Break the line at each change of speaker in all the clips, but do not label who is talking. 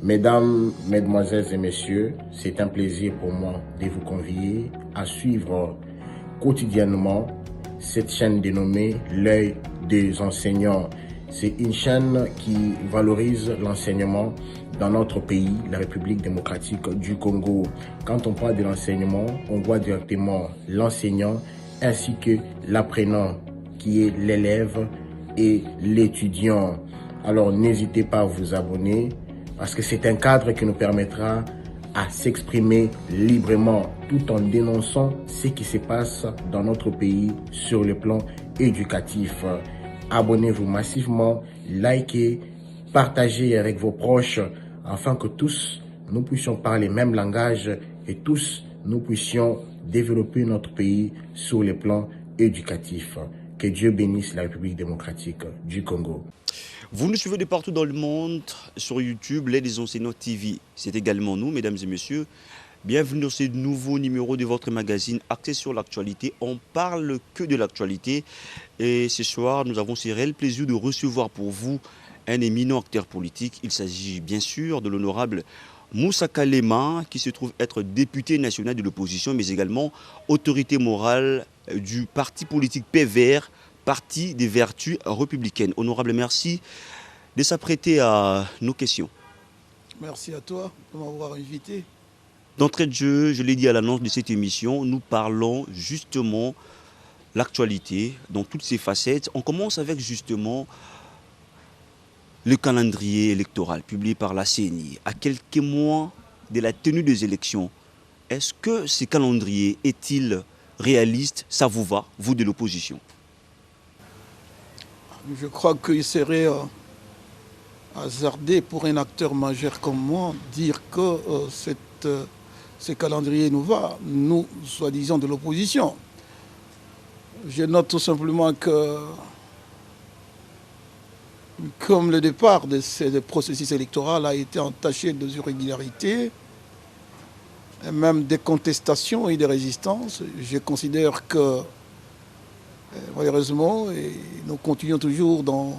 Mesdames, Mesdemoiselles et Messieurs, c'est un plaisir pour moi de vous convier à suivre quotidiennement cette chaîne dénommée L'œil des enseignants. C'est une chaîne qui valorise l'enseignement dans notre pays, la République démocratique du Congo. Quand on parle de l'enseignement, on voit directement l'enseignant ainsi que l'apprenant qui est l'élève et l'étudiant. Alors n'hésitez pas à vous abonner parce que c'est un cadre qui nous permettra à s'exprimer librement tout en dénonçant ce qui se passe dans notre pays sur le plan éducatif. Abonnez-vous massivement, likez, partagez avec vos proches afin que tous nous puissions parler le même langage et tous nous puissions développer notre pays sur le plan éducatif. Que Dieu bénisse la République démocratique du Congo.
Vous nous suivez de partout dans le monde sur YouTube, L'Aide des enseignants TV. C'est également nous, mesdames et messieurs. Bienvenue dans ce nouveau numéro de votre magazine axé sur l'actualité. On parle que de l'actualité. Et ce soir, nous avons ce réel plaisir de recevoir pour vous un éminent acteur politique. Il s'agit bien sûr de l'honorable Moussa Kalema, qui se trouve être député national de l'opposition, mais également autorité morale du parti politique PVR, Parti des vertus républicaines. Honorable, merci de s'apprêter à nos questions.
Merci à toi de m'avoir invité.
D'entrée de jeu, je l'ai dit à l'annonce de cette émission, nous parlons justement l'actualité dans toutes ses facettes. On commence avec justement le calendrier électoral publié par la CENI. À quelques mois de la tenue des élections, est-ce que ce calendrier est-il réaliste? Ça vous va, vous de l'opposition?
Je crois qu'il serait hasardé pour un acteur majeur comme moi dire que ce calendrier nous va, nous, soi-disant de l'opposition. Je note tout simplement que, comme le départ de ce processus électoral a été entaché de irrégularités, et même des contestations et des résistances, je considère que malheureusement, nous continuons toujours dans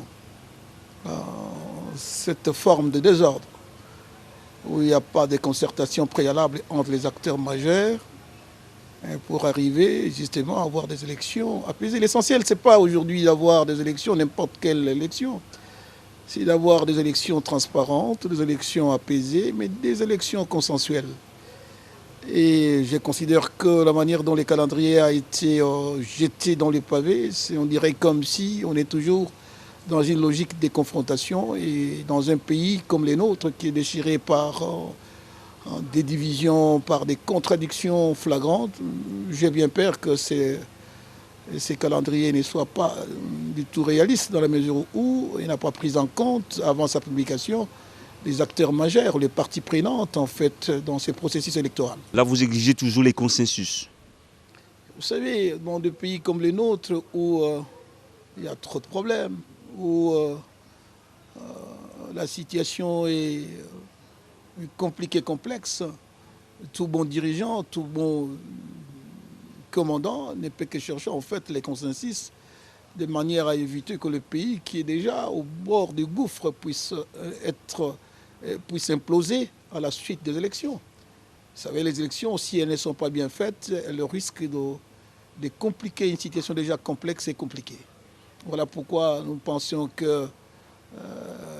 cette forme de désordre, où il n'y a pas de concertation préalable entre les acteurs majeurs pour arriver justement à avoir des élections apaisées. L'essentiel, ce n'est pas aujourd'hui d'avoir des élections, n'importe quelle élection, c'est d'avoir des élections transparentes, des élections apaisées, mais des élections consensuelles. Et je considère que la manière dont le calendrier a été jeté dans les pavés, on dirait comme si on est toujours dans une logique de confrontation et dans un pays comme le nôtre qui est déchiré par des divisions, par des contradictions flagrantes. J'ai bien peur que ces calendriers ne soient pas du tout réalistes dans la mesure où il n'a pas pris en compte avant sa publication les acteurs majeurs, les parties prenantes en fait dans ces processus électoraux.
Là, vous exigez toujours les consensus.
Vous savez, dans des pays comme les nôtres où il y a trop de problèmes, où la situation est compliquée, complexe, tout bon dirigeant, tout bon commandant ne peut que chercher en fait les consensus de manière à éviter que le pays qui est déjà au bord du gouffre puisse imploser à la suite des élections. Vous savez, les élections, si elles ne sont pas bien faites, elles risquent de compliquer une situation déjà complexe et compliquée. Voilà pourquoi nous pensions que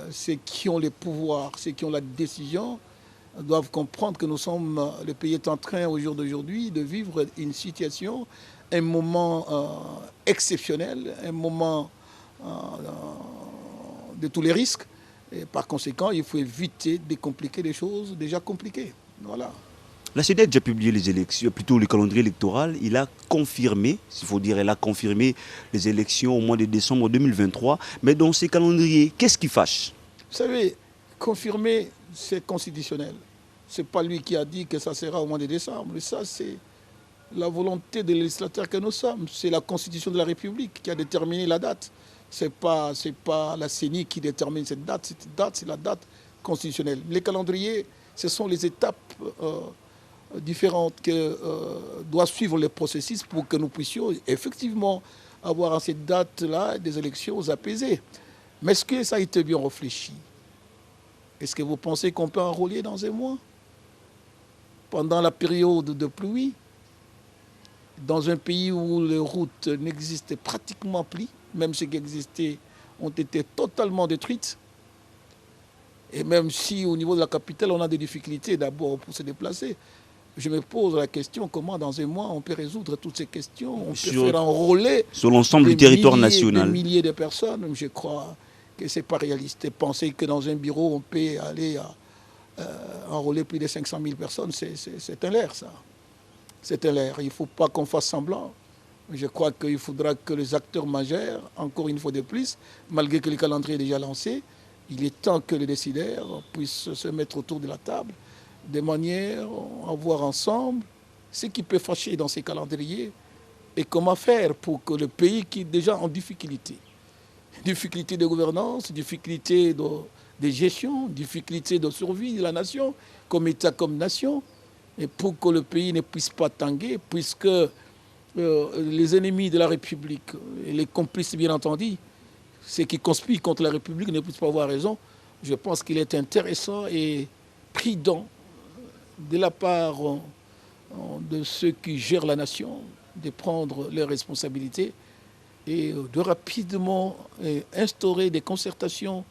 ceux qui ont les pouvoirs, ceux qui ont la décision, doivent comprendre que le pays est en train, au jour d'aujourd'hui, de vivre une situation, un moment exceptionnel, un moment de tous les risques. Et par conséquent, il faut éviter de compliquer les choses déjà compliquées. Voilà.
La CENI a déjà publié les élections, plutôt le calendrier électoral. Il a confirmé, s'il faut dire, elle a confirmé les élections au mois de décembre 2023. Mais dans ces calendriers, qu'est-ce qui fâche?
Vous savez, confirmer, c'est constitutionnel. Ce n'est pas lui qui a dit que ça sera au mois de décembre. Et ça, c'est la volonté des législateurs que nous sommes. C'est la Constitution de la République qui a déterminé la date. Ce n'est pas la CENI qui détermine cette date. Cette date, c'est la date constitutionnelle. Les calendriers, ce sont les étapes différentes que doit suivre le processus pour que nous puissions effectivement avoir à cette date-là des élections apaisées. Mais est-ce que ça a été bien réfléchi? Est-ce que vous pensez qu'on peut enrôler dans un mois? Pendant la période de pluie, dans un pays où les routes n'existaient pratiquement plus, même ceux qui existaient ont été totalement détruites. Et même si au niveau de la capitale, on a des difficultés d'abord pour se déplacer, je me pose la question comment dans un mois on peut résoudre toutes ces questions, on peut faire enrôler
sur l'ensemble du territoire national.
Des milliers de personnes, je crois que ce n'est pas réaliste. Et penser que dans un bureau, on peut aller enrôler plus de 500 000 personnes, c'est un leurre, ça. C'est un leurre. Il ne faut pas qu'on fasse semblant. Je crois qu'il faudra que les acteurs majeurs, encore une fois de plus, malgré que le calendrier est déjà lancé, il est temps que les décideurs puissent se mettre autour de la table de manière à voir ensemble ce qui peut fâcher dans ces calendriers et comment faire pour que le pays qui est déjà en difficulté de gouvernance, difficulté de gestion, difficulté de survie de la nation, comme État, comme nation, et pour que le pays ne puisse pas tanguer, puisque les ennemis de la République, et les complices bien entendu, ceux qui conspirent contre la République ne puissent pas avoir raison. Je pense qu'il est intéressant et prudent de la part de ceux qui gèrent la nation de prendre leurs responsabilités et de rapidement instaurer des concertations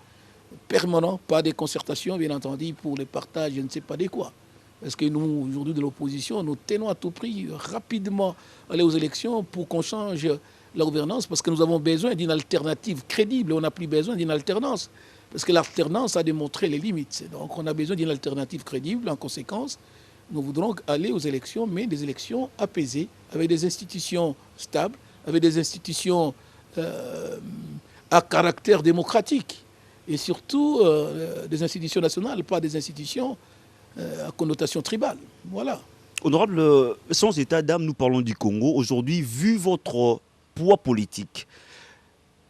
permanentes, pas des concertations bien entendu pour le partage, je ne sais pas de quoi. Parce que nous, aujourd'hui de l'opposition, nous tenons à tout prix rapidement aller aux élections pour qu'on change la gouvernance, parce que nous avons besoin d'une alternative crédible, on n'a plus besoin d'une alternance, parce que l'alternance a démontré les limites. Donc on a besoin d'une alternative crédible, en conséquence, nous voudrons aller aux élections, mais des élections apaisées, avec des institutions stables, avec des institutions à caractère démocratique, et surtout des institutions nationales, pas des institutions à connotation tribale. Voilà.
Honorable, sans état d'âme, nous parlons du Congo. Aujourd'hui, vu votre poids politique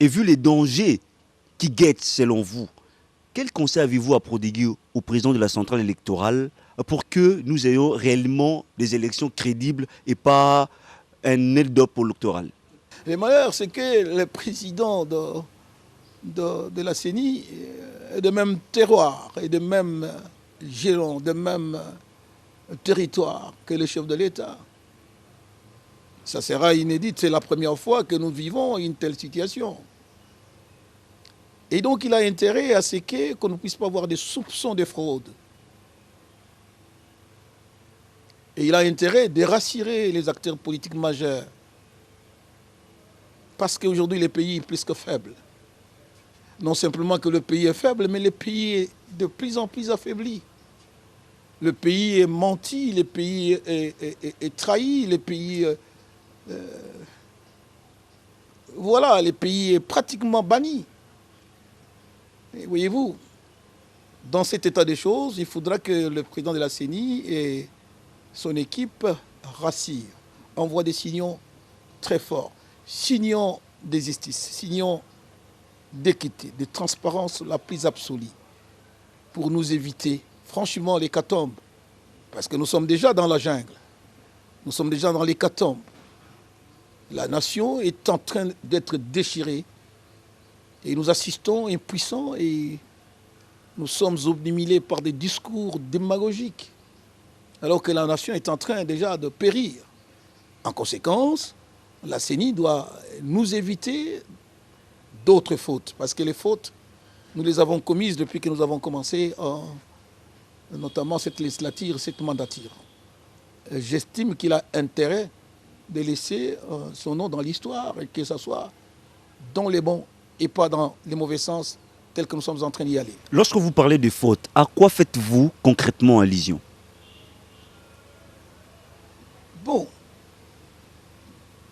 et vu les dangers qui guettent selon vous, quel conseil avez-vous à prodiguer au président de la centrale électorale pour que nous ayons réellement des élections crédibles et pas un hold-up électoral?
Le malheur, c'est que le président de la CENI est de même terroir et de même gérant, de même territoire que le chef de l'État. Ça sera inédit, c'est la première fois que nous vivons une telle situation. Et donc il a intérêt à ce qu'on ne puisse pas avoir des soupçons de fraude. Et il a intérêt de rassurer les acteurs politiques majeurs. Parce qu'aujourd'hui le pays est plus que faible. Non simplement que le pays est faible, mais le pays est de plus en plus affaibli. Le pays est menti, le pays est trahi, le pays... voilà, le pays est pratiquement banni. Et voyez-vous, dans cet état des choses, il faudra que le président de la CENI et son équipe rassurent, envoient des signaux très forts, signaux de justice, signaux d'équité, de transparence la plus absolue, pour nous éviter franchement l'hécatombe, parce que nous sommes déjà dans la jungle, nous sommes déjà dans l'hécatombe. La nation est en train d'être déchirée et nous assistons impuissants et nous sommes obnubilés par des discours démagogiques, alors que la nation est en train déjà de périr. En conséquence, la CENI doit nous éviter d'autres fautes, parce que les fautes, nous les avons commises depuis que nous avons commencé notamment cette législature, cette mandature. J'estime qu'il a intérêt de laisser son nom dans l'histoire et que ce soit dans les bons et pas dans les mauvais sens tels que nous sommes en train d'y aller.
Lorsque vous parlez de fautes, à quoi faites-vous concrètement allusion?
Bon,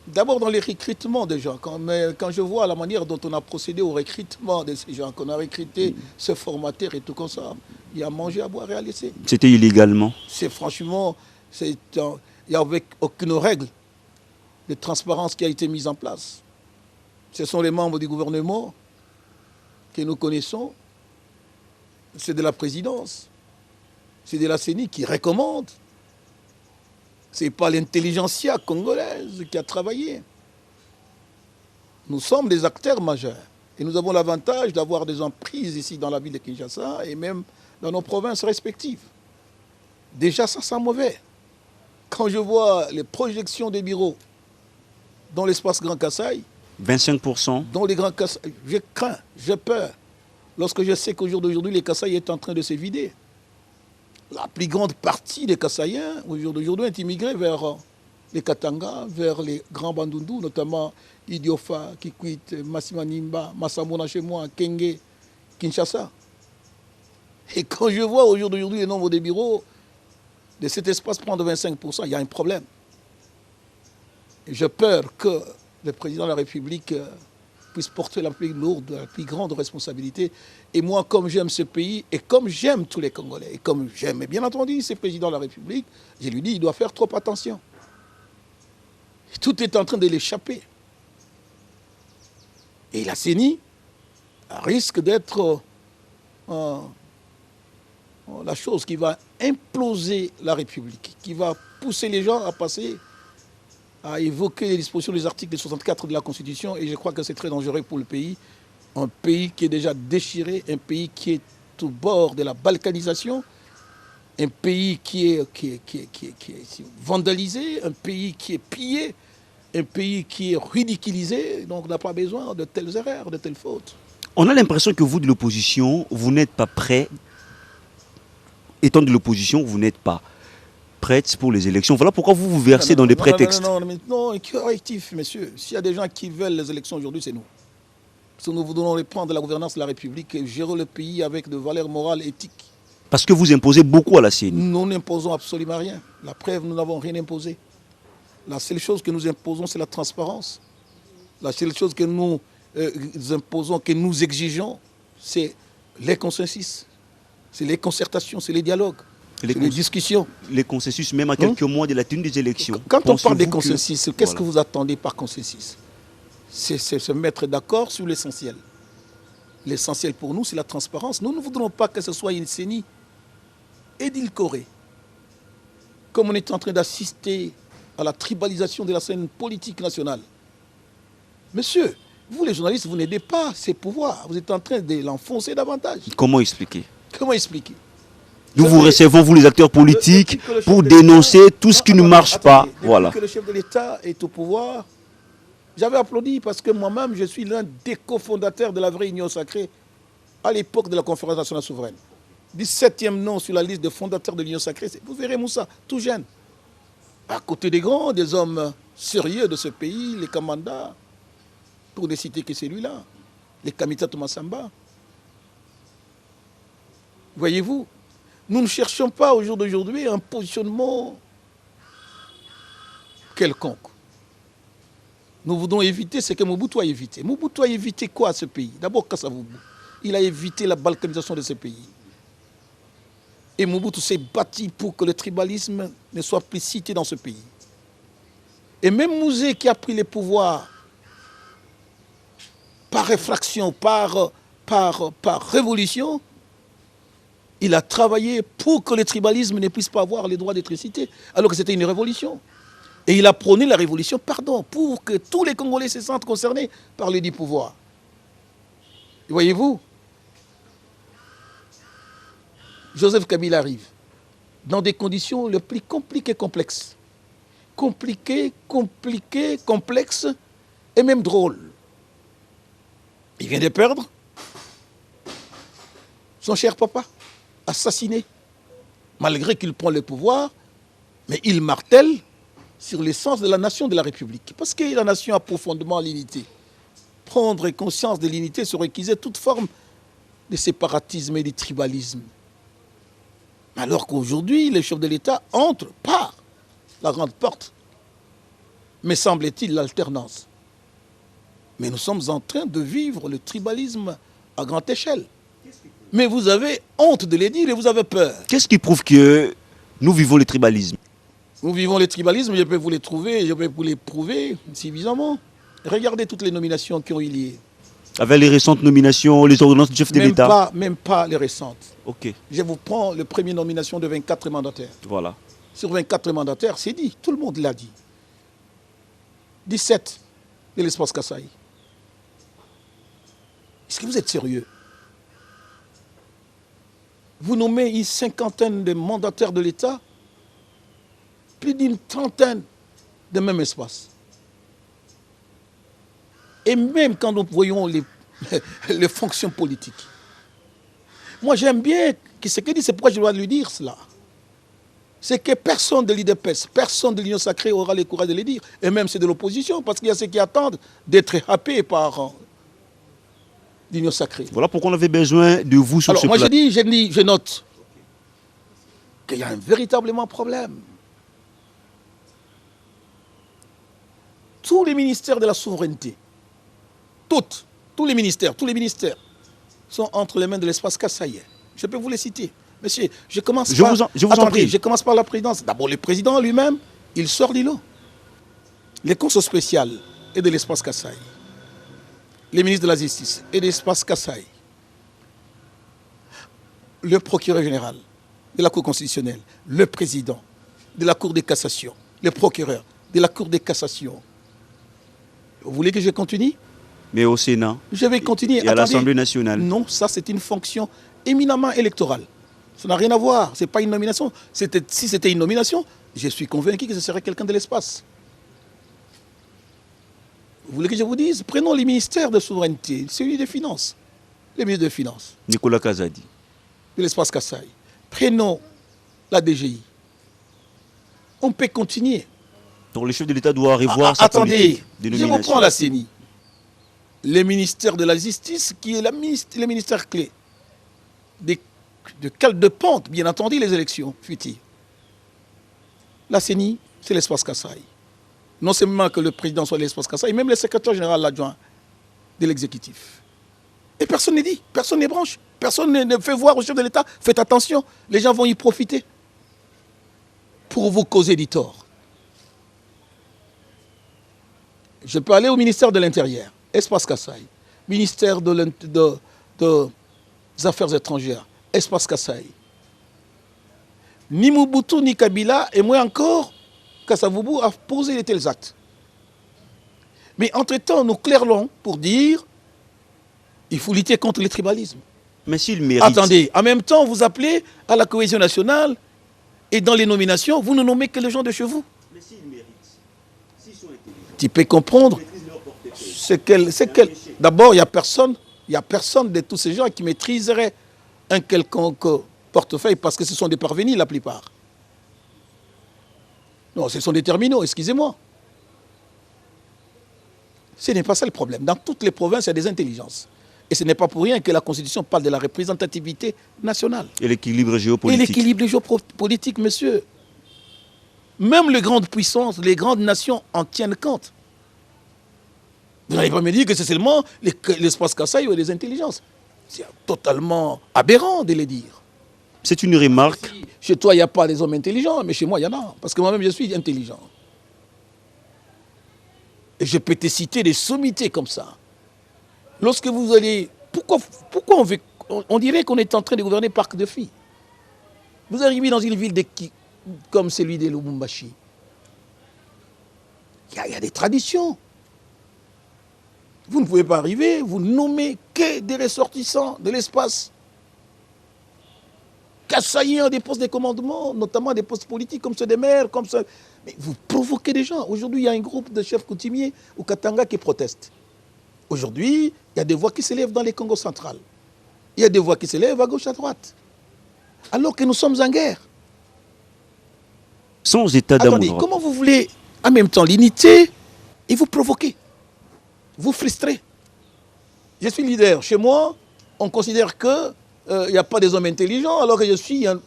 d'abord dans les recrutements des gens. Quand je vois la manière dont on a procédé au recrutement de ces gens, qu'on a recruté ce formateur et tout comme ça, il y a à manger, à boire et à laisser.
C'était illégalement?
C'est franchement, il n'y a avec aucune règle de transparence qui a été mise en place. Ce sont les membres du gouvernement que nous connaissons, c'est de la présidence, c'est de la CENI qui recommande. Ce n'est pas l'intelligentsia congolaise qui a travaillé. Nous sommes des acteurs majeurs et nous avons l'avantage d'avoir des emprises ici dans la ville de Kinshasa et même dans nos provinces respectives. Déjà, ça sent mauvais. Quand je vois les projections des bureaux dans l'espace Grand Kasaï,
25%.
dans les Grands Kasaï, je crains, j'ai peur. Lorsque je sais qu'au jour d'aujourd'hui, les Kasaï est en train de se vider. La plus grande partie des Kasaïens, au jour d'aujourd'hui, est immigrée vers les Katanga, vers les grands Bandundu, notamment Idiofa, Kikwit, Massimanimba, Massamona chez moi, Kenge, Kinshasa. Et quand je vois au jour d'aujourd'hui le nombre de bureaux de cet espace prendre 25%, il y a un problème. Et j'ai peur que le président de la République puisse porter la plus lourde, la plus grande responsabilité. Et moi, comme j'aime ce pays, et comme j'aime tous les Congolais, et comme j'aime bien entendu ce président de la République, je lui dis il doit faire trop attention. Tout est en train de l'échapper. Et la CENI risque d'être la chose qui va imploser la République, qui va pousser les gens à passer, à évoquer les dispositions des articles 64 de la Constitution, et je crois que c'est très dangereux pour le pays. Un pays qui est déjà déchiré, un pays qui est au bord de la balkanisation, un pays qui est vandalisé, un pays qui est pillé, un pays qui est ridiculisé, donc on n'a pas besoin de telles erreurs, de telles fautes.
On a l'impression que vous, de l'opposition, vous n'êtes pas prêt. Étant de l'opposition, vous n'êtes pas prête pour les élections. Voilà pourquoi vous vous versez dans des prétextes.
Non, correctif, messieurs. S'il y a des gens qui veulent les élections aujourd'hui, c'est nous. Parce que nous voulons reprendre la gouvernance de la République et gérer le pays avec des valeurs morales, éthiques.
Parce que vous imposez beaucoup à la CENI.
Nous n'imposons absolument rien. La preuve, nous n'avons rien imposé. La seule chose que nous imposons, c'est la transparence. La seule chose que nous imposons, que nous exigeons, c'est les consensus. C'est les concertations, c'est les dialogues, c'est les discussions.
Les consensus, même à quelques mois de la tenue des élections.
Quand on parle des consensus, qu'est-ce que vous attendez par consensus? C'est se mettre d'accord sur l'essentiel. L'essentiel pour nous, c'est la transparence. Nous ne voudrons pas que ce soit une CENI édulcorée. Comme on est en train d'assister à la tribalisation de la scène politique nationale. Monsieur, vous les journalistes, vous n'aidez pas ces pouvoirs. Vous êtes en train de l'enfoncer davantage.
Comment expliquer?
Comment expliquer?
Nous vous recevons, vous les acteurs politiques, pour dénoncer tout ce qui ne marche pas. Voilà.
Depuis que le chef de l'État est au pouvoir, j'avais applaudi parce que moi-même, je suis l'un des cofondateurs de la vraie Union sacrée à l'époque de la Conférence nationale souveraine. 17e nom sur la liste des fondateurs de l'Union sacrée, vous verrez Moussa, tout jeune. À côté des grands, des hommes sérieux de ce pays, les Kamanda, pour ne citer que celui-là, les Kamita Tomasamba. Voyez-vous, nous ne cherchons pas au jour d'aujourd'hui un positionnement quelconque. Nous voulons éviter ce que Mobutu a évité. Mobutu a évité quoi à ce pays? D'abord Kasavubu. Il a évité la balkanisation de ce pays. Et Mobutu s'est battu pour que le tribalisme ne soit plus cité dans ce pays. Et même Mouzé qui a pris les pouvoirs par réfraction, par révolution, il a travaillé pour que le tribalisme ne puisse pas avoir les droits d'être cité, alors que c'était une révolution. Et il a prôné la révolution, pour que tous les Congolais se sentent concernés par les 10 pouvoirs. Voyez-vous, Joseph Kabila arrive dans des conditions les plus compliquées, complexes. Compliquées, complexes et même drôles. Il vient de perdre son cher papa, assassiné, malgré qu'il prend le pouvoir, mais il martèle sur l'essence de la nation de la République. Parce que la nation a profondément l'unité. Prendre conscience de l'unité, se réquiser toute forme de séparatisme et de tribalisme. Alors qu'aujourd'hui, les chefs de l'État entrent par la grande porte. Mais semble-t-il l'alternance. Mais nous sommes en train de vivre le tribalisme à grande échelle. Mais vous avez honte de le dire et vous avez peur.
Qu'est-ce qui prouve que nous vivons le tribalisme?
Nous vivons le tribalisme, je peux vous les trouver, je peux vous les prouver suffisamment. Regardez toutes les nominations qui ont eu lieu.
Avec les récentes nominations, les ordonnances du chef de l'État?
Même pas les récentes.
Ok.
Je vous prends la première nomination de 24 mandataires.
Voilà.
Sur 24 mandataires, c'est dit, tout le monde l'a dit. 17 de l'espace Kasaï. Est-ce que vous êtes sérieux? vous nommez une cinquantaine de mandataires de l'État, plus d'une trentaine de même espace. Et même quand nous voyons les fonctions politiques, moi j'aime bien ce qu'il dit, c'est pourquoi je dois lui dire cela. C'est que personne de l'IDPS, personne de l'Union Sacrée aura le courage de le dire, et même c'est de l'opposition, parce qu'il y a ceux qui attendent d'être happés par l'Union Sacrée.
Voilà pourquoi on avait besoin de vous sur ce
plan. Alors moi
je
note qu'il y a un véritablement problème. Tous les ministères de la souveraineté, tous les ministères sont entre les mains de l'espace Kassaye. Je peux vous les citer. Monsieur, je commence par la présidence. D'abord, le président lui-même, il sort du lot. Les conseils spéciaux et de l'espace Kassaye. Les ministres de la Justice et de l'espace Kassaye. Le procureur général de la Cour constitutionnelle, le président de la Cour de cassation, le procureur de la Cour de cassation. Vous voulez que je continue?
Mais au Sénat.
Je vais continuer.
Et à l'Assemblée nationale.
Non, ça c'est une fonction éminemment électorale. Ça n'a rien à voir. Ce n'est pas une nomination. Si c'était une nomination, je suis convaincu que ce serait quelqu'un de l'espace. Vous voulez que je vous dise? Prenons les ministères de souveraineté, celui des Finances. Les ministres des Finances.
Nicolas Kazadi.
De l'espace Kassaye. Prenons la DGI. On peut continuer.
Donc le chef de l'État doit revoir sa politique de nomination.
Je reprends la CENI. Le ministère de la Justice, qui est le ministère clé de pente, bien entendu, les élections futures. La CENI, c'est l'espace Kassaye. Non seulement que le président soit l'espace Kassaye, même le secrétaire général adjoint de l'exécutif. Et personne ne dit, personne ne branche, personne ne fait voir au chef de l'État, faites attention, les gens vont y profiter pour vous causer du tort. Je peux aller au ministère de l'Intérieur, espace Kassaye, ministère des Affaires étrangères, espace Kassaye. Ni Mobutu, ni Kabila, et moins encore, Kasavubu a posé de tels actes. Mais entre-temps, nous clairons pour dire il faut lutter contre le tribalisme.
Mais s'il mérite...
Attendez, en même temps, vous appelez à la cohésion nationale et dans les nominations, vous ne nommez que les gens de chez vous.
Mais s'il mérite, s'ils sont intelligents...
Tu peux comprendre D'abord, il n'y a personne de tous ces gens qui maîtriserait un quelconque portefeuille parce que ce sont des parvenus la plupart. Non, ce sont des terminaux, excusez-moi. Ce n'est pas ça le problème. Dans toutes les provinces, il y a des intelligences. Et ce n'est pas pour rien que la Constitution parle de la représentativité nationale.
Et l'équilibre géopolitique.
Et l'équilibre géopolitique, monsieur. Même les grandes puissances, les grandes nations en tiennent compte. Vous n'allez pas me dire que c'est seulement l'espace Kassaye ou les intelligences. C'est totalement aberrant de le dire.
C'est une remarque.
Chez toi, il n'y a pas des hommes intelligents, mais chez moi, il y en a. Parce que moi-même, je suis intelligent. Et je peux te citer des sommités comme ça. Lorsque vous allez... Pourquoi on dirait qu'on est en train de gouverner par de filles. Vous arrivez dans une ville comme celui de Lubumbashi. Il y a des traditions. Vous ne pouvez pas arriver, vous nommez que des ressortissants de l'espace. Kassaïens des postes de commandement, notamment des postes politiques comme ceux des maires, comme ceux... Mais vous provoquez des gens. Aujourd'hui, il y a un groupe de chefs coutumiers au Katanga qui protestent. Aujourd'hui, il y a des voix qui s'élèvent dans les Congo central. Il y a des voix qui s'élèvent à gauche, à droite. Alors que nous sommes en guerre.
Sans état d'amour.
Attendez, comment vous voulez en même temps l'unité et vous provoquer? Vous frustrez. Je suis leader. Chez moi, on considère qu'il n'y a pas des hommes intelligents, alors que je suis un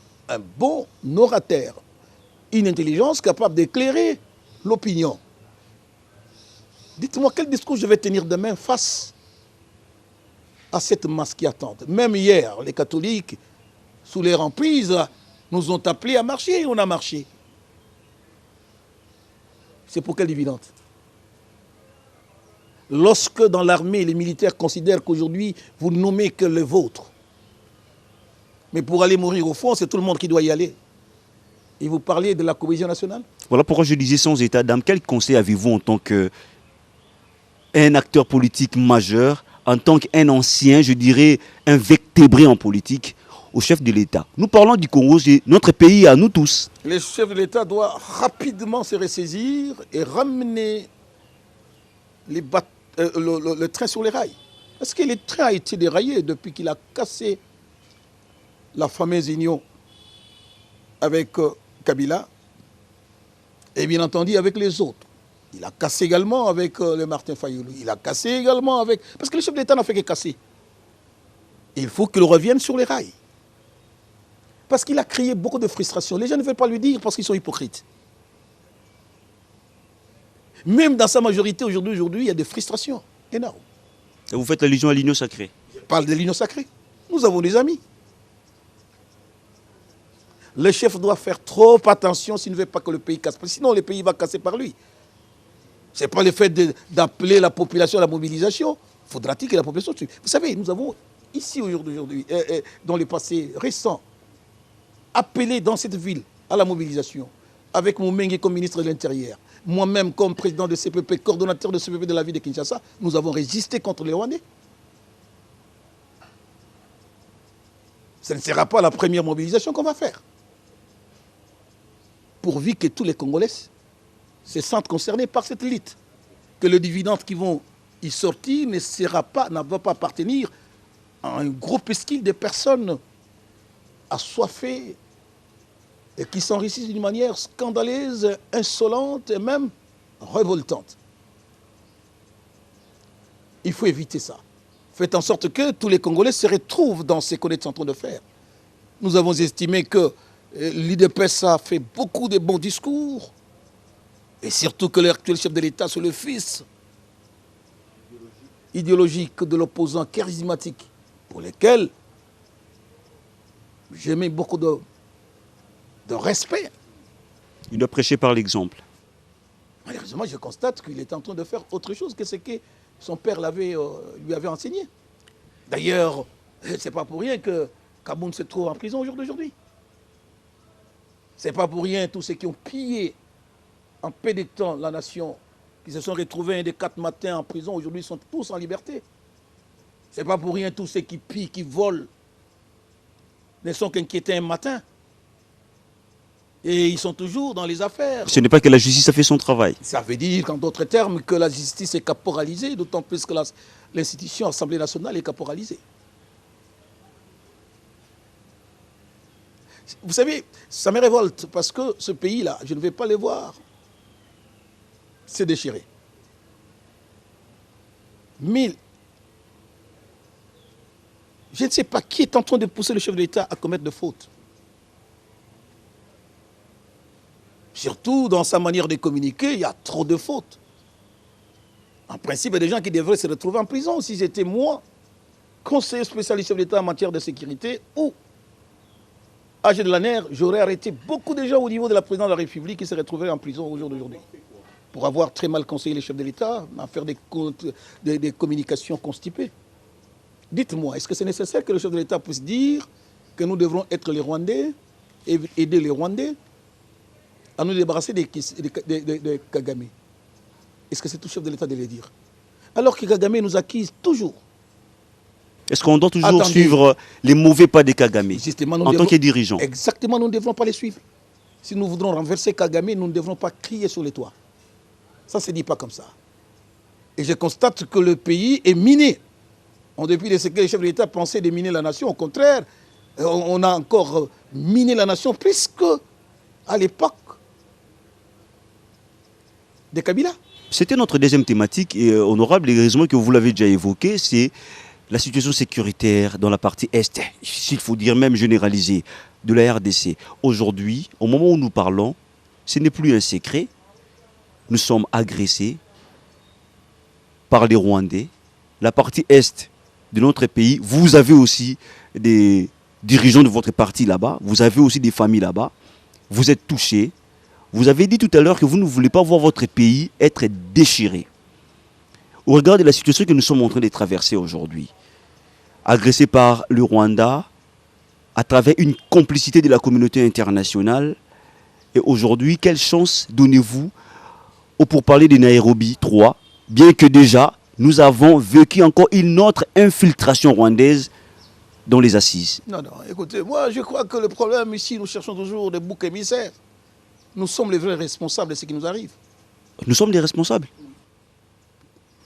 bon orateur. Une intelligence capable d'éclairer l'opinion. Dites-moi quel discours je vais tenir demain face à cette masse qui attend. Même hier, les catholiques, sous les emprises, nous ont appelés à marcher et on a marché. C'est pour quelle dividende? Lorsque dans l'armée, les militaires considèrent qu'aujourd'hui, vous ne nommez que le vôtre. Mais pour aller mourir au fond, c'est tout le monde qui doit y aller. Et vous parlez de la cohésion nationale?
Voilà pourquoi je disais sans état d'âme. Quel conseil avez-vous en tant qu'un acteur politique majeur, en tant qu'un ancien, je dirais, un vertébré en politique? au chef de l'État. Nous parlons du Congo, c'est notre pays à nous tous.
Le chef de l'État doit rapidement se ressaisir et ramener le train sur les rails. Parce que le train a été déraillé depuis qu'il a cassé la fameuse union avec Kabila et bien entendu avec les autres. Il a cassé également avec le Martin Fayoulou. Il a cassé également avec... Parce que le chef de l'État n'a fait que casser. Et il faut qu'il revienne sur les rails. Parce qu'il a créé beaucoup de frustration. Les gens ne veulent pas lui dire parce qu'ils sont hypocrites. Même dans sa majorité aujourd'hui, il y a des frustrations énormes.
Et vous faites allusion à l'union sacrée.
Je parle de l'union sacrée. Nous avons des amis. Le chef doit faire trop attention s'il ne veut pas que le pays casse. Sinon, le pays va casser par lui. Ce n'est pas le fait d'appeler la population à la mobilisation. Faudra-t-il que la population tue. Vous savez, nous avons ici aujourd'hui, dans le passé récent, appelé dans cette ville à la mobilisation, avec Moumengue comme ministre de l'Intérieur, moi-même comme président de CPP, coordonnateur de CPP de la ville de Kinshasa, nous avons résisté contre les Rwandais. Ce ne sera pas la première mobilisation qu'on va faire. Pourvu que tous les Congolais se sentent concernés par cette lutte. Que le dividende qui vont y sortir ne va pas appartenir à un gros pesquil de personnes assoiffées et qui s'enrichissent d'une manière scandaleuse, insolente et même révoltante. Il faut éviter ça. Faites en sorte que tous les Congolais se retrouvent dans ce qu'on est en train de faire. Nous avons estimé que l'UDPS a fait beaucoup de bons discours et surtout que l'actuel chef de l'État, c'est le fils idéologique de l'opposant charismatique pour lequel j'ai mis beaucoup de respect.
Il doit prêcher par l'exemple.
Malheureusement, je constate qu'il est en train de faire autre chose que ce que son père lui avait enseigné. D'ailleurs, ce n'est pas pour rien que Kaboun se trouve en prison au jour d'aujourd'hui. Ce n'est pas pour rien tous ceux qui ont pillé en peu de temps la nation, qui se sont retrouvés un des 4 matins en prison, aujourd'hui sont tous en liberté. Ce n'est pas pour rien tous ceux qui pillent, qui volent, ne sont qu'inquiétés un matin. Et ils sont toujours dans les affaires.
Ce n'est pas que la justice a fait son travail.
Ça veut dire, en d'autres termes, que la justice est caporalisée, d'autant plus que l'institution Assemblée nationale est caporalisée. Vous savez, ça me révolte parce que ce pays-là, je ne vais pas le voir. C'est déchiré. Mais je ne sais pas qui est en train de pousser le chef de l'État à commettre de fautes. Surtout dans sa manière de communiquer, il y a trop de fautes. En principe, il y a des gens qui devraient se retrouver en prison. Si j'étais moi, conseiller spécialiste chef de l'État en matière de sécurité, ou âgé de la nerf, j'aurais arrêté beaucoup de gens au niveau de la présidence de la République qui se retrouveraient en prison au jour d'aujourd'hui. Pour avoir très mal conseillé les chefs de l'État, à faire des communications constipées. Dites-moi, est-ce que c'est nécessaire que le chef de l'État puisse dire que nous devrons être les Rwandais et aider les Rwandais à nous débarrasser de Kagame? Est-ce que c'est tout chef de l'État de le dire? Alors que Kagame nous accuse toujours.
Est-ce qu'on doit toujours suivre les mauvais pas de Kagame en tant que dirigeant?
Exactement, nous ne devrons pas les suivre. Si nous voudrons renverser Kagame, nous ne devrons pas crier sur les toits. Ça ne se dit pas comme ça. Et je constate que le pays est miné. En dépit de ce que les chefs de l'État pensaient de miner la nation, au contraire, on a encore miné la nation plus qu'à l'époque de Kabila.
C'était notre deuxième thématique et honorable, heureusement que vous l'avez déjà évoqué, c'est la situation sécuritaire dans la partie Est, s'il faut dire même généralisée, de la RDC. Aujourd'hui, au moment où nous parlons, ce n'est plus un secret. Nous sommes agressés par les Rwandais. La partie Est de notre pays, vous avez aussi des dirigeants de votre parti là-bas, vous avez aussi des familles là-bas, vous êtes touchés. Vous avez dit tout à l'heure que vous ne voulez pas voir votre pays être déchiré. Au regard de la situation que nous sommes en train de traverser aujourd'hui, agressé par le Rwanda, à travers une complicité de la communauté internationale, et aujourd'hui, quelle chance donnez-vous au pourparlers de Nairobi 3, bien que déjà, nous avons vécu encore une autre infiltration rwandaise dans les assises?
Non, non, écoutez, moi je crois que le problème ici, nous cherchons toujours des boucs émissaires. Nous sommes les vrais responsables de ce qui nous arrive.
Nous sommes des responsables.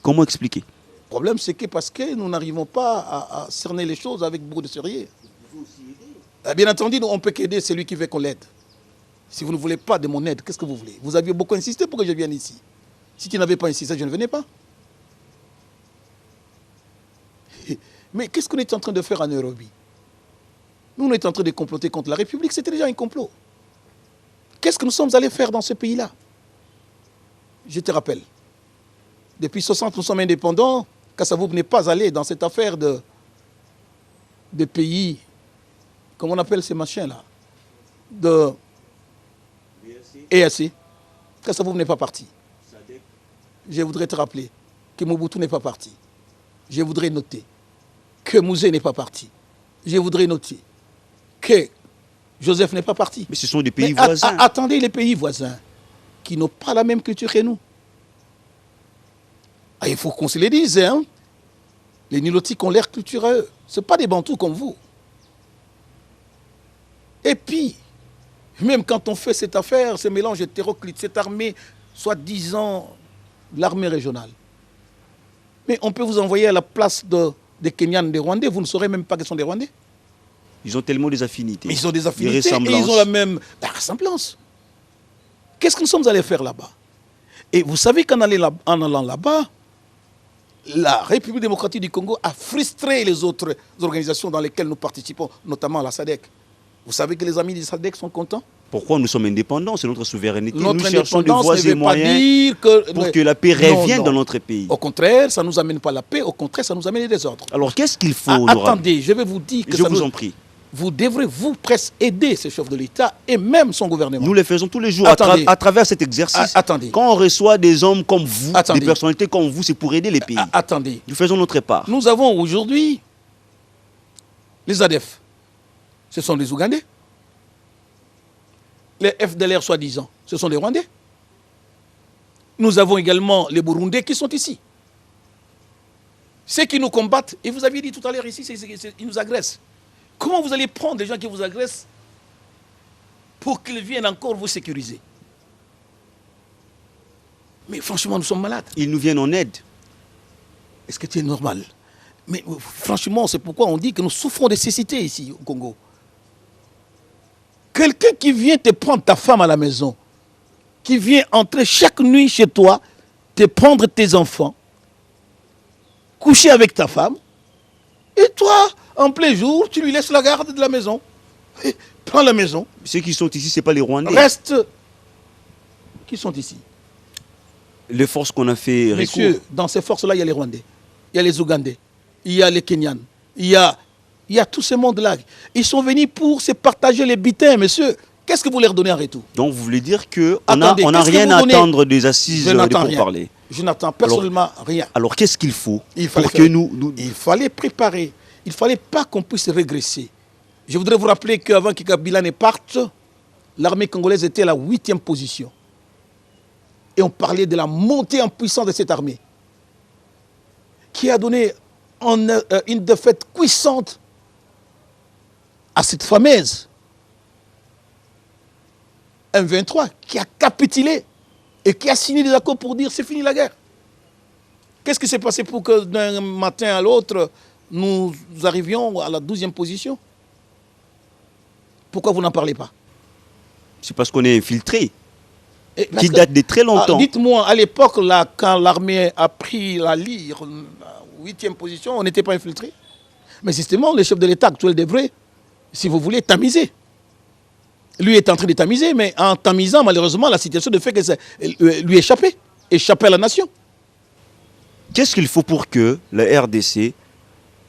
Comment expliquer?
Le problème, c'est que parce que nous n'arrivons pas à cerner les choses avec beaucoup de sérieux. Bien entendu, on peut qu'aider celui qui veut qu'on l'aide. Si vous ne voulez pas de mon aide, qu'est-ce que vous voulez? Vous aviez beaucoup insisté pour que je vienne ici. Si tu n'avais pas insisté, je ne venais pas. Mais qu'est-ce qu'on est en train de faire en Nairobi? Nous, on est en train de comploter contre la République. C'était déjà un complot. Qu'est-ce que nous sommes allés faire dans ce pays-là? Je te rappelle. Depuis 60, nous sommes indépendants. Kassavoub n'est pas allé dans cette affaire de pays, comment on appelle ces machins-là, de EAC. Kassavoub n'est pas parti. Je voudrais te rappeler que Mobutu n'est pas parti. Je voudrais noter que Mouzé n'est pas parti. Je voudrais noter que Joseph n'est pas parti.
Mais ce sont des pays voisins.
Attendez, les pays voisins qui n'ont pas la même culture que nous. Ah, il faut qu'on se le dise, hein. Les Nilotiques ont l'air cultureux. Ce ne sont pas des Bantous comme vous. Et puis, même quand on fait cette affaire, ce mélange hétéroclite, cette armée, soi-disant l'armée régionale. Mais on peut vous envoyer à la place des Kenyans, des Rwandais, vous ne saurez même pas qu'ils sont des Rwandais.
Ils ont tellement des affinités.
Mais ils ont des affinités et ils ont la même ressemblance. Qu'est-ce que nous sommes allés faire là-bas? Et vous savez qu'en allant là-bas, la République démocratique du Congo a frustré les autres organisations dans lesquelles nous participons, notamment la SADC. Vous savez que les amis du SADC sont contents?
Pourquoi nous sommes indépendants? C'est notre souveraineté.
Notre
nous cherchons des voies et moyens pour que la paix revienne dans notre pays.
Au contraire, ça ne nous amène pas la paix, au contraire, ça nous amène les désordres.
Alors qu'est-ce qu'il faut, honorable?
Attendez, je vais vous dire que
je vous en prie.
Vous devrez, vous, presque aider ce chef de l'État et même son gouvernement.
Nous les faisons tous les jours à travers cet exercice.
Attendez.
Quand on reçoit des hommes comme vous, des personnalités comme vous, c'est pour aider les pays.
Attendez.
Nous faisons notre part.
Nous avons aujourd'hui les ADF. Ce sont les Ougandais. Les FDLR soi-disant, ce sont les Rwandais. Nous avons également les Burundais qui sont ici. Ceux qui nous combattent, et vous aviez dit tout à l'heure ici, ils nous agressent. Comment vous allez prendre des gens qui vous agressent pour qu'ils viennent encore vous sécuriser? Mais franchement, nous sommes malades.
Ils nous viennent en aide.
Est-ce que c'est normal? Mais franchement, c'est pourquoi on dit que nous souffrons de cécité ici au Congo. Quelqu'un qui vient te prendre ta femme à la maison, qui vient entrer chaque nuit chez toi, te prendre tes enfants, coucher avec ta femme, et toi, en plein jour, tu lui laisses la garde de la maison. Et prends la maison.
Ceux qui sont ici, ce n'est pas les Rwandais.
Reste. Qui sont ici?
Les forces qu'on a fait recours.
Monsieur, dans ces forces-là, il y a les Rwandais, il y a les Ougandais, il y a les Kenyans, il y a tout ce monde-là. Ils sont venus pour se partager les butins, monsieur. Qu'est-ce que vous leur donnez en retour?
Donc vous voulez dire qu'on n'a rien à attendre des assises de pourparlers?
Je n'attends personnellement rien.
Alors qu'est-ce qu'il faut pour que nous...
Il fallait préparer. Il ne fallait pas qu'on puisse régresser. Je voudrais vous rappeler qu'avant que Kabila ne parte, l'armée congolaise était à la 8e position. Et on parlait de la montée en puissance de cette armée, qui a donné une défaite puissante à cette fameuse M23, qui a capitulé et qui a signé des accords pour dire c'est fini la guerre. Qu'est-ce qui s'est passé pour que d'un matin à l'autre, nous arrivions à la 12e position? Pourquoi vous n'en parlez pas?
C'est parce qu'on est infiltré, qui date de très longtemps.
Dites-moi, à l'époque, là, quand l'armée a pris la lyre, la 8e position, on n'était pas infiltré. Mais justement, le chef de l'État actuel devrait, si vous voulez, tamiser. Lui est en train de tamiser, mais en tamisant, malheureusement, la situation de fait que lui échapper à la nation.
Qu'est-ce qu'il faut pour que la RDC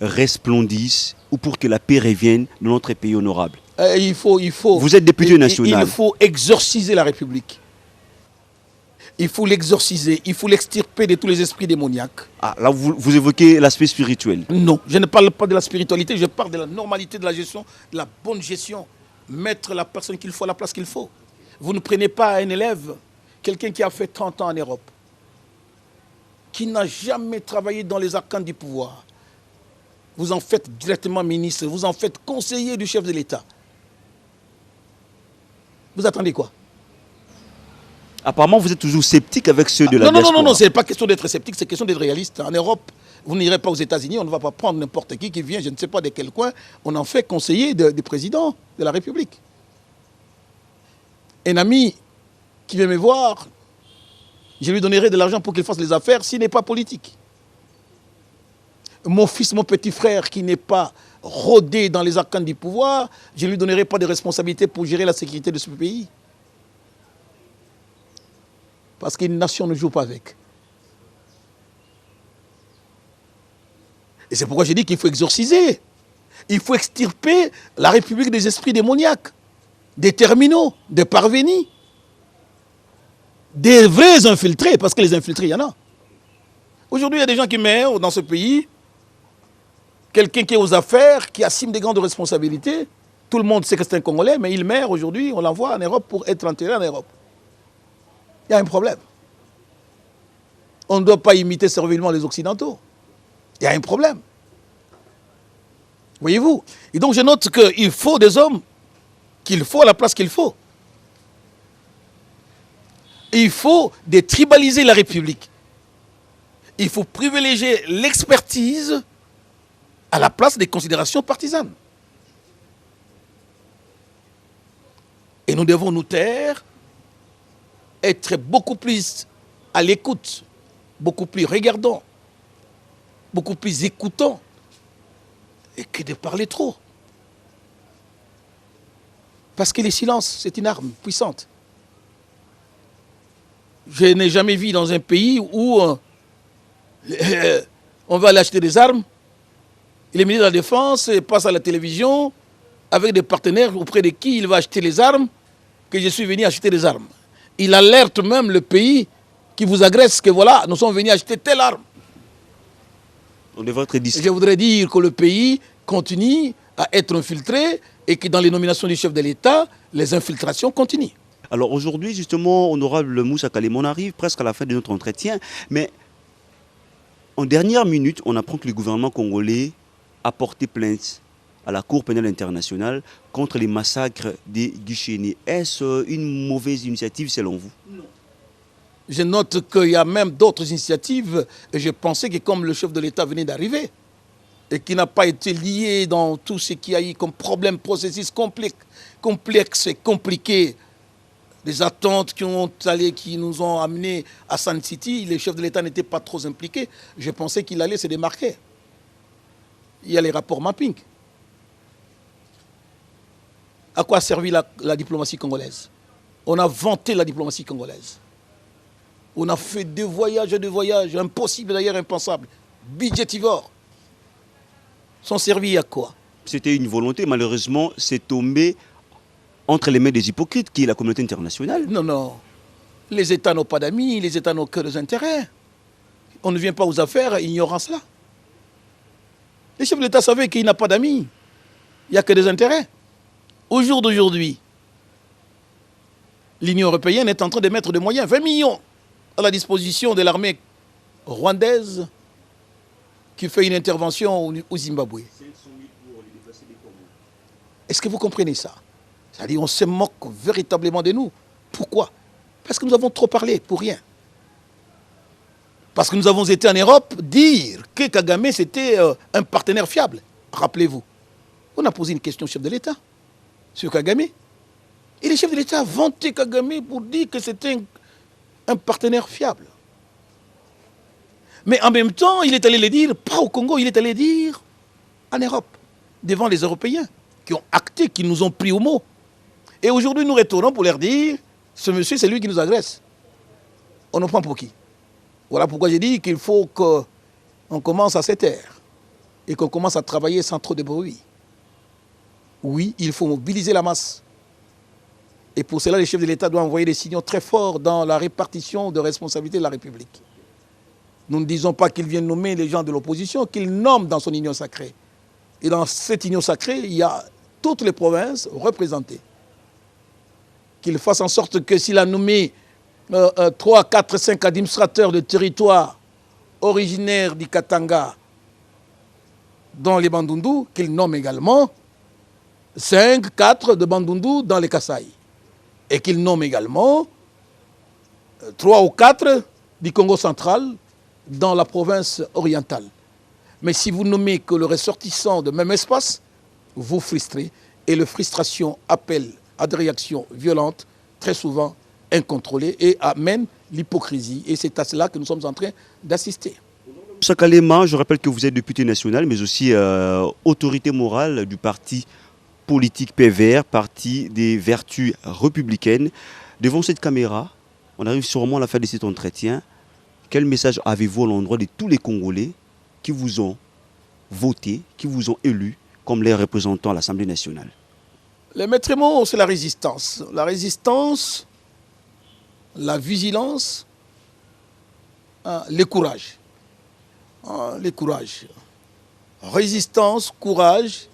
resplendisse ou pour que la paix revienne dans notre pays honorable?
Il faut,
vous êtes député national.
Il faut exorciser la République. Il faut l'exorciser, il faut l'extirper de tous les esprits démoniaques.
Ah, là, vous évoquez l'aspect spirituel.
Non, je ne parle pas de la spiritualité, je parle de la normalité de la gestion, de la bonne gestion. Mettre la personne qu'il faut à la place qu'il faut. Vous ne prenez pas un élève, quelqu'un qui a fait 30 ans en Europe, qui n'a jamais travaillé dans les arcanes du pouvoir, vous en faites directement ministre, vous en faites conseiller du chef de l'État. Vous attendez quoi?
Apparemment, vous êtes toujours sceptique avec ceux de la diaspora.
Non, c'est pas question d'être sceptique, c'est question d'être réaliste. En Europe, vous n'irez pas aux États-Unis, on ne va pas prendre n'importe qui vient, je ne sais pas de quel coin, on en fait conseiller du président de la République. Un ami qui vient me voir, je lui donnerai de l'argent pour qu'il fasse les affaires s'il n'est pas politique. Mon fils, mon petit frère qui n'est pas rodé dans les arcanes du pouvoir, je ne lui donnerai pas de responsabilité pour gérer la sécurité de ce pays. Parce qu'une nation ne joue pas avec. Et c'est pourquoi j'ai dit qu'il faut exorciser. Il faut extirper la République des esprits démoniaques, des terminaux, des parvenus, des vrais infiltrés, parce que les infiltrés, il y en a. Aujourd'hui, il y a des gens qui meurent dans ce pays. Quelqu'un qui est aux affaires, qui assume des grandes responsabilités. Tout le monde sait que c'est un Congolais, mais il meurt aujourd'hui, on l'envoie en Europe pour être enterré en Europe. Il y a un problème. On ne doit pas imiter servilement les Occidentaux. Il y a un problème. Voyez-vous? Et donc je note qu'il faut des hommes qu'il faut à la place qu'il faut. Il faut détribaliser la République. Il faut privilégier l'expertise à la place des considérations partisanes. Et nous devons nous taire, être beaucoup plus à l'écoute, beaucoup plus regardants, beaucoup plus écoutants, et que de parler trop. Parce que le silence, c'est une arme puissante. Je n'ai jamais vu dans un pays où on va aller acheter des armes, et le ministre de la Défense passe à la télévision avec des partenaires auprès de qui il va acheter les armes, que je suis venu acheter des armes. Il alerte même le pays qui vous agresse que voilà, nous sommes venus acheter telle arme.
On devrait être discret.
Je voudrais dire que le pays continue à être infiltré et que dans les nominations du chef de l'État, les infiltrations continuent.
Alors aujourd'hui, justement, honorable Moussa Kalem, on arrive presque à la fin de notre entretien, mais en dernière minute, on apprend que le gouvernement congolais a porté plainte à la Cour pénale internationale contre les massacres des Guichénés. Est-ce une mauvaise initiative selon vous?
Non. Je note qu'il y a même d'autres initiatives et je pensais que comme le chef de l'État venait d'arriver et qui n'a pas été lié dans tout ce qu'il y a eu comme problème, processus complexe et compliqué, des attentes qui nous ont amenés à Sun City, le chef de l'État n'était pas trop impliqué. Je pensais qu'il allait se démarquer. Il y a les rapports mapping. À quoi a servi la diplomatie congolaise? On a vanté la diplomatie congolaise. On a fait des voyages, impossibles d'ailleurs, impensables, budgétivores. Sont servis à quoi?
C'était une volonté, malheureusement, c'est tombé entre les mains des hypocrites, qui est la communauté internationale.
Non. Les États n'ont pas d'amis, les États n'ont que des intérêts. On ne vient pas aux affaires ignorant cela. Les chefs de l'État savaient qu'il n'a pas d'amis. Il n'y a que des intérêts. Au jour d'aujourd'hui, l'Union européenne est en train de mettre des moyens, 20 millions, à la disposition de l'armée rwandaise qui fait une intervention au Zimbabwe. Est-ce que vous comprenez ça? C'est-à-dire on se moque véritablement de nous. Pourquoi? Parce que nous avons trop parlé pour rien. Parce que nous avons été en Europe dire que Kagame c'était un partenaire fiable. Rappelez-vous, on a posé une question au chef de l'État sur Kagame. Et le chef de l'État a vanté Kagame pour dire que c'était un partenaire fiable. Mais en même temps, il est allé le dire, pas au Congo, il est allé le dire en Europe, devant les Européens, qui ont acté, qui nous ont pris au mot. Et aujourd'hui, nous retournons pour leur dire, ce monsieur, c'est lui qui nous agresse. On nous prend pour qui? Voilà pourquoi j'ai dit qu'il faut qu'on commence à se taire et qu'on commence à travailler sans trop de bruit. Oui, il faut mobiliser la masse. Et pour cela, les chefs de l'État doivent envoyer des signaux très forts dans la répartition de responsabilités de la République. Nous ne disons pas qu'il vienne nommer les gens de l'opposition, qu'il nomme dans son union sacrée. Et dans cette union sacrée, il y a toutes les provinces représentées. Qu'il fasse en sorte que s'il a nommé 3, 4, 5 administrateurs de territoire originaires du Katanga, dans les Bandundu qu'il nomme également 5, 4 de Bandundu dans les Kasaï. Et qu'il nomme également 3 ou 4 du Congo central dans la province orientale. Mais si vous nommez que le ressortissant de même espace, vous frustrez. Et la frustration appelle à des réactions violentes, très souvent incontrôlées, et amène l'hypocrisie. Et c'est à cela que nous sommes en train d'assister.
Moussa Kalema, je rappelle que vous êtes député national, mais aussi autorité morale du parti politique PVR, parti des vertus républicaines. Devant cette caméra, on arrive sûrement à la fin de cet entretien. Quel message avez-vous à l'endroit de tous les Congolais qui vous ont voté, qui vous ont élu comme les représentants à l'Assemblée nationale?
Les maîtres mots, c'est la résistance. La résistance, la vigilance, le courage. Le courage. Résistance, courage,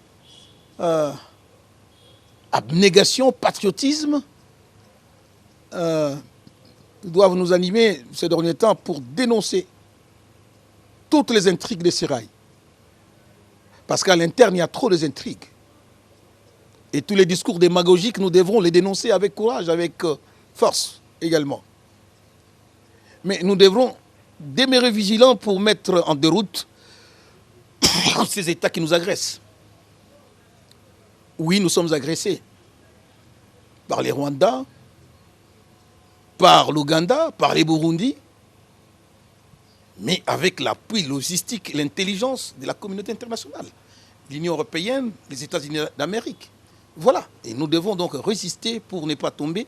abnégation, patriotisme doivent nous animer ces derniers temps pour dénoncer toutes les intrigues des sérails. Parce qu'à l'interne, il y a trop d'intrigues. Et tous les discours démagogiques, nous devrons les dénoncer avec courage, avec force également. Mais nous devrons demeurer vigilants pour mettre en déroute ces États qui nous agressent. Oui, nous sommes agressés par les Rwandais, par l'Ouganda, par les Burundis, mais avec l'appui logistique et l'intelligence de la communauté internationale, l'Union européenne, les États-Unis d'Amérique. Voilà. Et nous devons donc résister pour ne pas tomber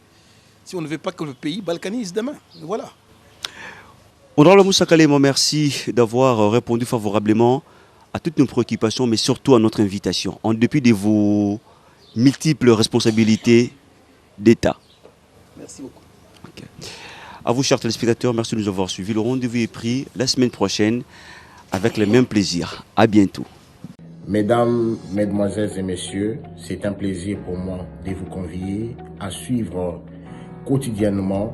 si on ne veut pas que le pays balkanise demain. Voilà.
Honorable Moussa Kalema, merci d'avoir répondu favorablement à toutes nos préoccupations, mais surtout à notre invitation, en dépit de vos multiples responsabilités d'État.
Merci beaucoup.
Okay. À vous, chers téléspectateurs, merci de nous avoir suivis. Le rendez-vous est pris la semaine prochaine avec le même plaisir. À bientôt.
Mesdames, Mesdemoiselles et Messieurs, c'est un plaisir pour moi de vous convier à suivre quotidiennement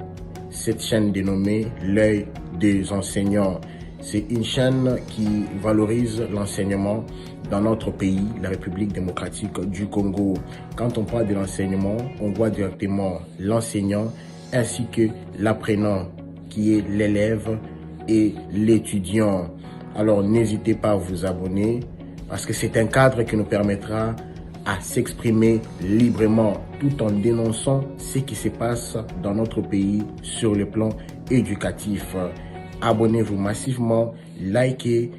cette chaîne dénommée L'œil des enseignants. C'est une chaîne qui valorise l'enseignement dans notre pays, la République démocratique du Congo. Quand on parle de l'enseignement, on voit directement l'enseignant ainsi que l'apprenant qui est l'élève et l'étudiant. Alors n'hésitez pas à vous abonner parce que c'est un cadre qui nous permettra à s'exprimer librement tout en dénonçant ce qui se passe dans notre pays sur le plan éducatif. Abonnez-vous massivement, likez,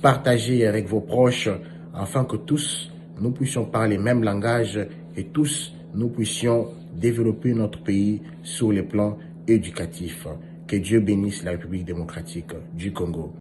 partagez avec vos proches afin que tous nous puissions parler le même langage et tous nous puissions développer notre pays sur le plan éducatif. Que Dieu bénisse la République démocratique du Congo.